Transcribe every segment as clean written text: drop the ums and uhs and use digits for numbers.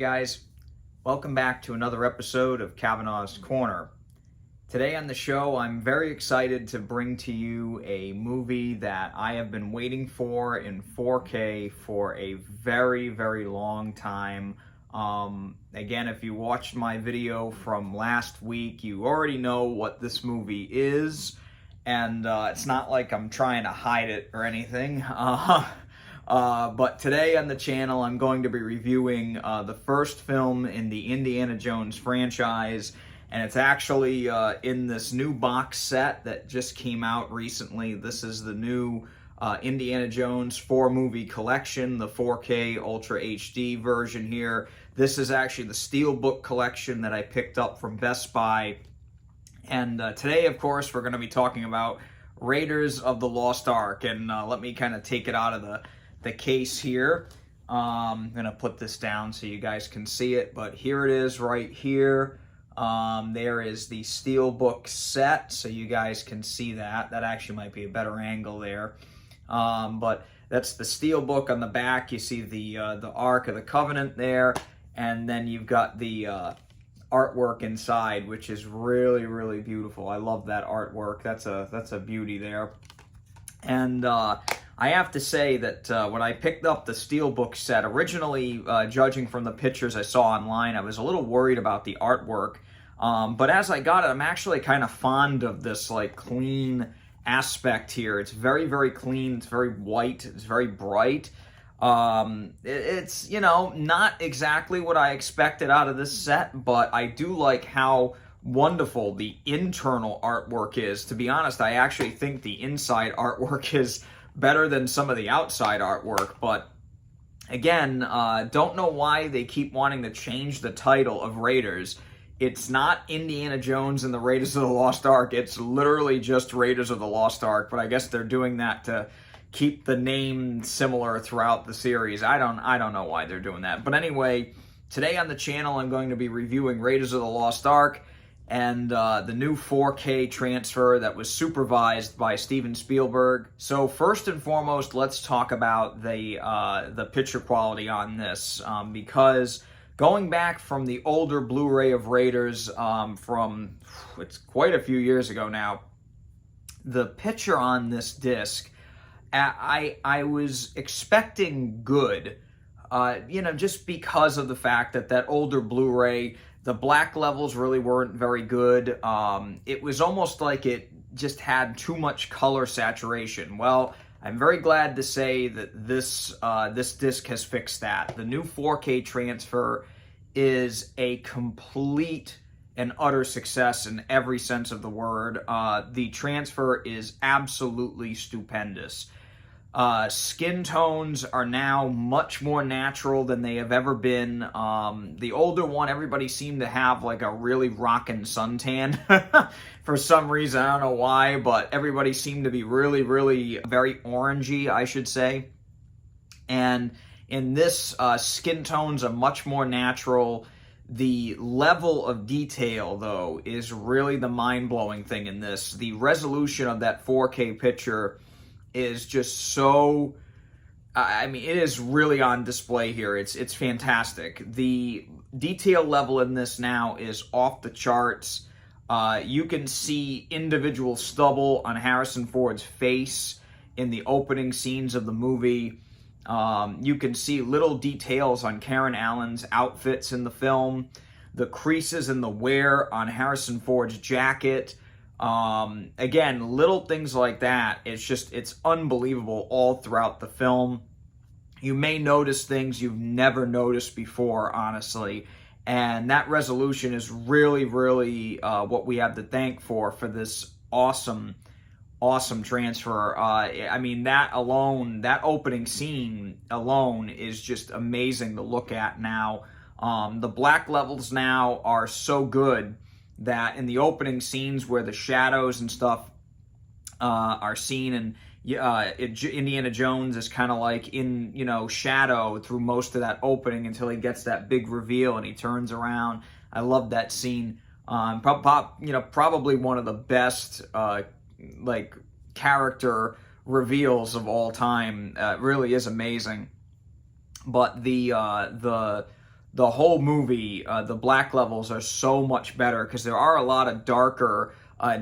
guys, welcome back to another episode of Cavanaugh's Corner. Today on the show, I'm very excited to bring to you a movie that I have been waiting for in 4K for a very, very long time. Again, if you watched my video from last week, you already know what this movie is, and it's not like I'm trying to hide it or anything. But today on the channel, I'm going to be reviewing the first film in the Indiana Jones franchise, and it's actually in this new box set that just came out recently. This is the new Indiana Jones 4-movie collection, the 4K Ultra HD version here. This is actually the Steelbook collection that I picked up from Best Buy. And today, of course, we're going to be talking about Raiders of the Lost Ark. And let me kind of take it out of the case here. I'm going to put this down so you guys can see it. But here it is right here. There is the Steelbook set, so you guys can see that. That actually might be a better angle there. But that's the Steelbook on the back. You see the Ark of the Covenant there. And then you've got the artwork inside, which is really, really beautiful. I love that artwork. That's a beauty there. And I have to say that when I picked up the Steelbook set, originally, judging from the pictures I saw online, I was a little worried about the artwork. But as I got it, I'm actually kind of fond of this like clean aspect here. It's very, very clean. It's very white. It's very bright. It's, you know, not exactly what I expected out of this set, but I do like how wonderful the internal artwork is. To be honest, I actually think the inside artwork is better than some of the outside artwork, but again, don't know why they keep wanting to change the title of Raiders. It's not Indiana Jones and the Raiders of the Lost Ark. It's literally just Raiders of the Lost Ark, but I guess they're doing that to keep the name similar throughout the series. I don't know why they're doing that. But anyway, today on the channel, I'm going to be reviewing Raiders of the Lost Ark and the new 4K transfer that was supervised by Steven Spielberg. So first and foremost, let's talk about the picture quality on this, because going back from the older Blu-ray of Raiders from, it's quite a few years ago now, the picture on this disc, I was expecting good, you know, just because of the fact that older Blu-ray, the black levels really weren't very good. It was almost like it just had too much color saturation. Well, I'm very glad to say that this disc has fixed that. The new 4K transfer is a complete and utter success in every sense of the word. The transfer is absolutely stupendous. Skin tones are now much more natural than they have ever been. The older one, everybody seemed to have like a really rockin' suntan for some reason. I don't know why, but everybody seemed to be really, really very orangey, I should say. And in this, skin tones are much more natural. The level of detail, though, is really the mind-blowing thing in this. The resolution of that 4K picture is just so, I mean, it is really on display here. It's fantastic. The detail level in this now is off the charts. You can see individual stubble on Harrison Ford's face in the opening scenes of the movie. You can see little details on Karen Allen's outfits in the film, the creases and the wear on Harrison Ford's jacket. Again, little things like that. It's unbelievable all throughout the film. You may notice things you've never noticed before, honestly. And that resolution is really, really what we have to thank for this awesome transfer. I mean, that alone, that opening scene alone is just amazing to look at now. The black levels now are so good that in the opening scenes where the shadows and stuff are seen, and Indiana Jones is kind of like in, you know, shadow through most of that opening until he gets that big reveal and he turns around. I love that scene. Probably one of the best like character reveals of all time. It really is amazing. But the the whole movie, the black levels are so much better because there are a lot of darker,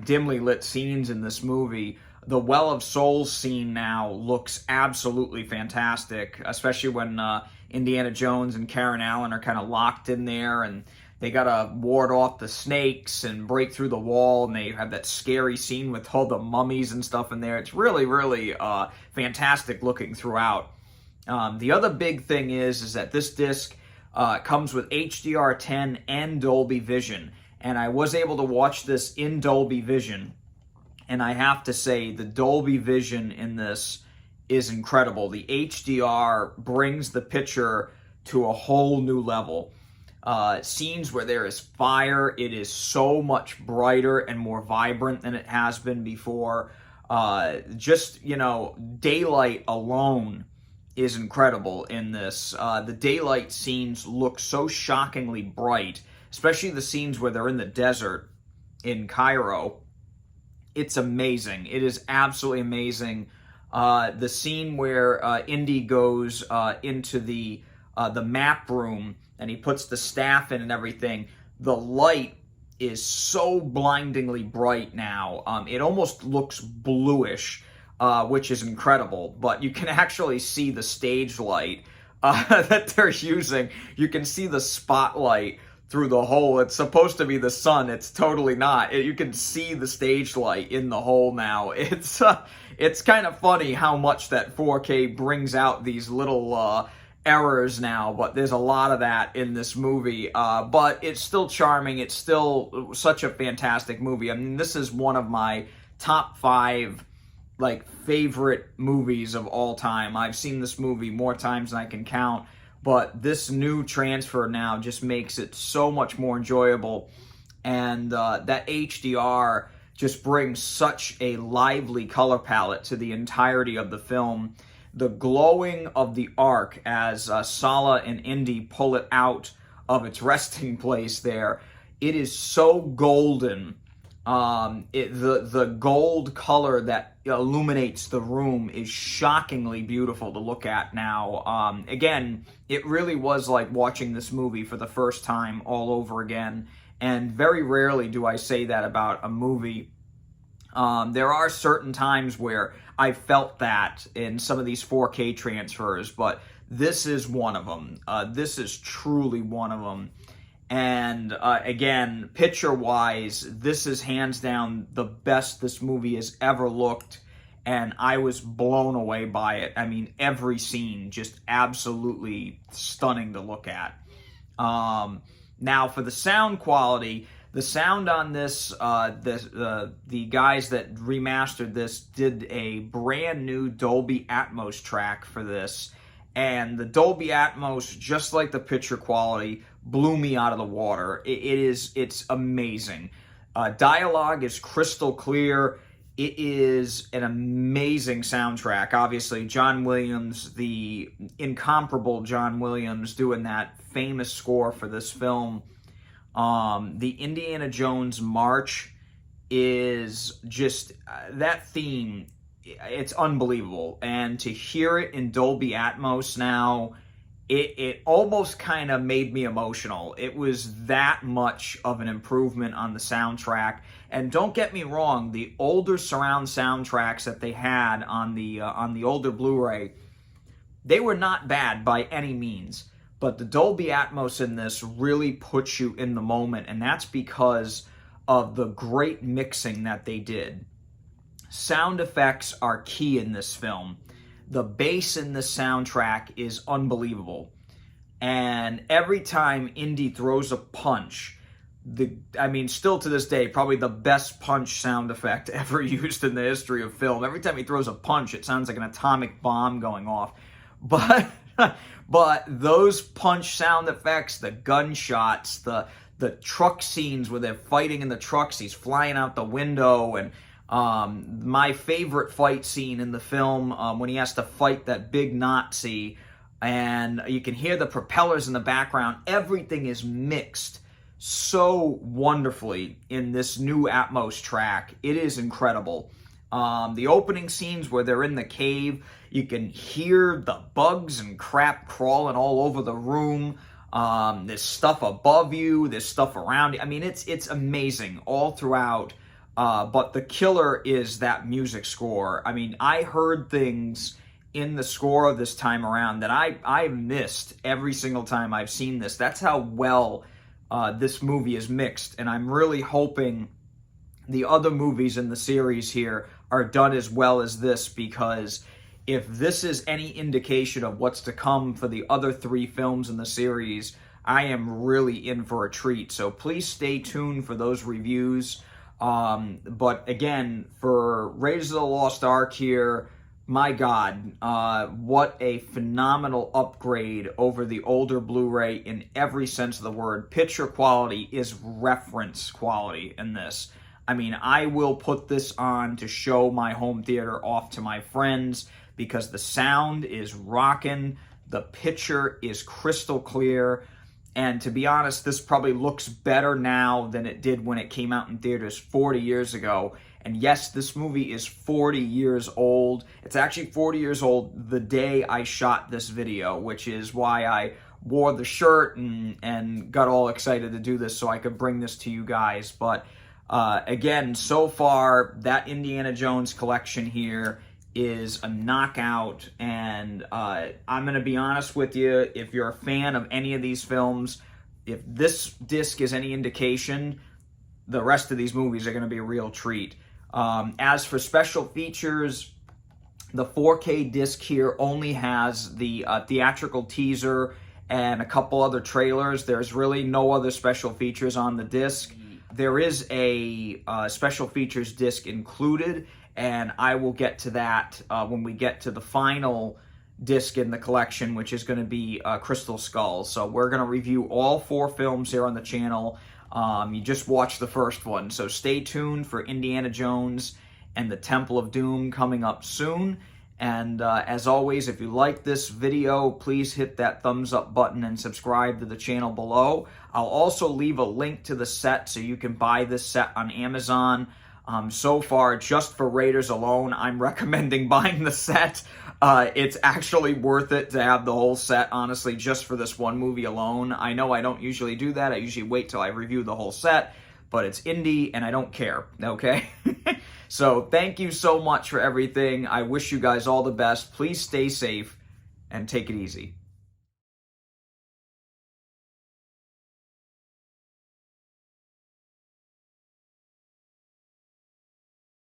dimly lit scenes in this movie. The Well of Souls scene now looks absolutely fantastic, especially when Indiana Jones and Karen Allen are kind of locked in there, and they gotta ward off the snakes and break through the wall, and they have that scary scene with all the mummies and stuff in there. It's really, really fantastic looking throughout. The other big thing is that this disc comes with HDR10 and Dolby Vision, and I was able to watch this in Dolby Vision, and I have to say the Dolby Vision in this is incredible. The HDR brings the picture to a whole new level. Scenes where there is fire, it is so much brighter and more vibrant than it has been before. Just, daylight alone is incredible in this. The daylight scenes look so shockingly bright, especially the scenes where they're in the desert in Cairo. It's amazing. It is absolutely amazing. The scene where Indy goes into the map room and he puts the staff in and everything, the light is so blindingly bright now. It almost looks bluish, which is incredible, but you can actually see the stage light that they're using. You can see the spotlight through the hole. It's supposed to be the sun. It's totally not. You can see the stage light in the hole now. It's kind of funny how much that 4K brings out these little errors now, but there's a lot of that in this movie. But it's still charming. It's still such a fantastic movie. I mean, this is one of my top 5 favorite movies of all time. I've seen this movie more times than I can count, but this new transfer now just makes it so much more enjoyable, and that HDR just brings such a lively color palette to the entirety of the film. The glowing of the Ark as Sala and Indy pull it out of its resting place there, it is so golden. The gold color that illuminates the room is shockingly beautiful to look at now. Again, it really was like watching this movie for the first time all over again, and very rarely do I say that about a movie. There are certain times where I felt that in some of these 4K transfers, but this is one of them. This is truly one of them. And again, picture-wise, this is hands down the best this movie has ever looked, and I was blown away by it. I mean, every scene just absolutely stunning to look at. Now, for the sound quality, the sound on this, the guys that remastered this did a brand new Dolby Atmos track for this, and the Dolby Atmos, just like the picture quality, blew me out of the water. It's amazing. Dialogue is crystal clear. It is an amazing soundtrack. Obviously, John Williams, the incomparable John Williams, doing that famous score for this film. The Indiana Jones March is just, that theme, it's unbelievable. And to hear it in Dolby Atmos now, it almost kind of made me emotional. It was that much of an improvement on the soundtrack. And don't get me wrong, the older surround soundtracks that they had on the older Blu-ray, they were not bad by any means. But the Dolby Atmos in this really puts you in the moment, and that's because of the great mixing that they did. Sound effects are key in this film. The bass in the soundtrack is unbelievable. And every time Indy throws a punch, still to this day, probably the best punch sound effect ever used in the history of film. Every time he throws a punch, it sounds like an atomic bomb going off. But those punch sound effects, the gunshots, the truck scenes where they're fighting in the trucks, he's flying out the window, and my favorite fight scene in the film, when he has to fight that big Nazi, and you can hear the propellers in the background. Everything is mixed so wonderfully in this new Atmos track. It is incredible. The opening scenes where they're in the cave, you can hear the bugs and crap crawling all over the room. There's stuff above you, there's stuff around you. I mean, it's amazing all throughout. But the killer is that music score. I mean, I heard things in the score of this time around that I missed every single time I've seen this. That's how well this movie is mixed, and I'm really hoping the other movies in the series here are done as well as this, because if this is any indication of what's to come for the other 3 films in the series, I am really in for a treat. So please stay tuned for those reviews. But again, for Raiders of the Lost Ark here, my God, what a phenomenal upgrade over the older Blu-ray in every sense of the word. Picture quality is reference quality in this. I mean, I will put this on to show my home theater off to my friends because the sound is rocking, the picture is crystal clear, and to be honest, this probably looks better now than it did when it came out in theaters 40 years ago. And yes, this movie is 40 years old. It's actually 40 years old the day I shot this video, which is why I wore the shirt and got all excited to do this so I could bring this to you guys. But again, so far, that Indiana Jones collection here is a knockout, and I'm going to be honest with you, if you're a fan of any of these films, if this disc is any indication, the rest of these movies are going to be a real treat. As for special features, the 4K disc here only has the theatrical teaser and a couple other trailers. There's really no other special features on the disc. There is a special features disc included, and I will get to that when we get to the final disc in the collection, which is going to be Crystal Skull. So we're going to review all 4 films here on the channel. You just watched the first one, so stay tuned for Indiana Jones and the Temple of Doom coming up soon. And as always, if you like this video, please hit that thumbs up button and subscribe to the channel below. I'll also leave a link to the set so you can buy this set on Amazon. So far, just for Raiders alone, I'm recommending buying the set. It's actually worth it to have the whole set, honestly, just for this one movie alone. I know I don't usually do that. I usually wait till I review the whole set, but it's indie and I don't care, okay? So thank you so much for everything. I wish you guys all the best. Please stay safe and take it easy.